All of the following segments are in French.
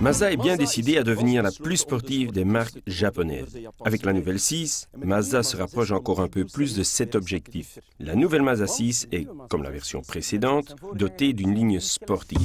Mazda est bien décidée à devenir la plus sportive des marques japonaises. Avec la nouvelle 6, Mazda se rapproche encore un peu plus de cet objectif. La nouvelle Mazda 6 est, comme la version précédente, dotée d'une ligne sportive.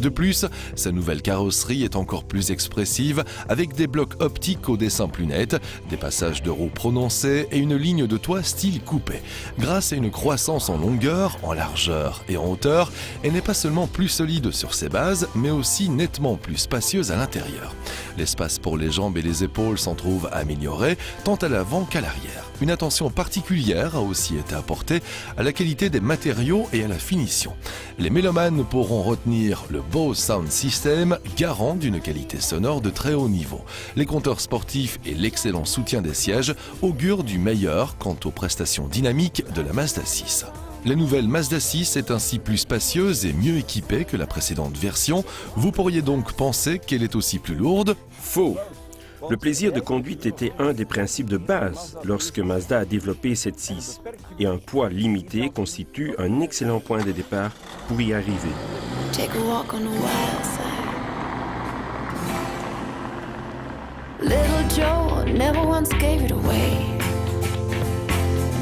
De plus, sa nouvelle carrosserie est encore plus expressive avec des blocs optiques au dessin plus net, des passages de roues prononcés et une ligne de toit style coupé. Grâce à une croissance en longueur, en largeur et en hauteur, elle n'est pas seulement plus solide sur ses bases, mais aussi nettement plus spacieuse à l'intérieur. L'espace pour les jambes et les épaules s'en trouve amélioré, tant à l'avant qu'à l'arrière. Une attention particulière a aussi été apportée à la qualité des matériaux et à la finition. Les mélomanes pourront retenir le Bose Sound System, garant d'une qualité sonore de très haut niveau. Les compteurs sportifs et l'excellent soutien des sièges augurent du meilleur quant aux prestations dynamiques de la Mazda 6. La nouvelle Mazda 6 est ainsi plus spacieuse et mieux équipée que la précédente version. Vous pourriez donc penser qu'elle est aussi plus lourde. Faux! Le plaisir de conduite était un des principes de base lorsque Mazda a développé cette 6, et un poids limité constitue un excellent point de départ pour y arriver. Take a walk on the wild side. Little Joe never once gave it away.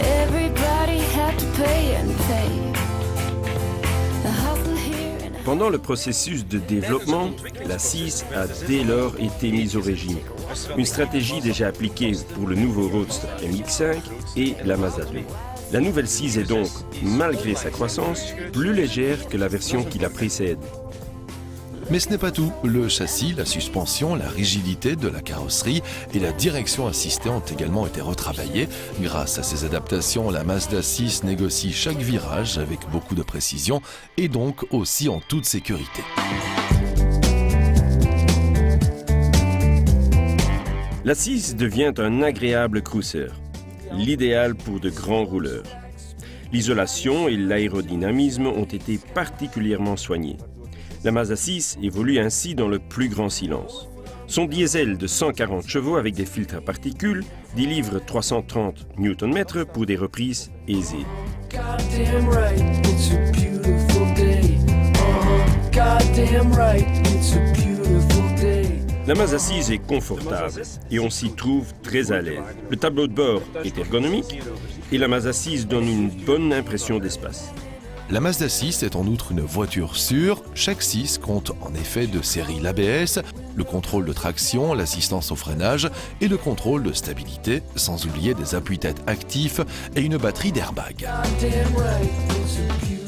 Everybody had to pay and pay. The hustle here and Pendant le processus de développement, la 6 a dès lors été mise au régime. Une stratégie déjà appliquée pour le nouveau Roadster MX-5 et la Mazda 2. La nouvelle 6 est donc, malgré sa croissance, plus légère que la version qui la précède. Mais ce n'est pas tout. Le châssis, la suspension, la rigidité de la carrosserie et la direction assistée ont également été retravaillés. Grâce à ces adaptations, la Mazda 6 négocie chaque virage avec beaucoup de précision et donc aussi en toute sécurité. La 6 devient un agréable cruiser, l'idéal pour de grands rouleurs. L'isolation et l'aérodynamisme ont été particulièrement soignés. La Mazda 6 évolue ainsi dans le plus grand silence. Son diesel de 140 chevaux avec des filtres à particules délivre 330 Nm pour des reprises aisées. Goddamn right, it's a beautiful day. Goddamn right, it's a beautiful day. La Mazda 6 est confortable et on s'y trouve très à l'aise. Le tableau de bord est ergonomique et la Mazda 6 donne une bonne impression d'espace. La Mazda 6 est en outre une voiture sûre. Chaque 6 compte en effet de série l'ABS, le contrôle de traction, l'assistance au freinage et le contrôle de stabilité, sans oublier des appuis-têtes actifs et une batterie d'airbag. Goddamn right, it's a beautiful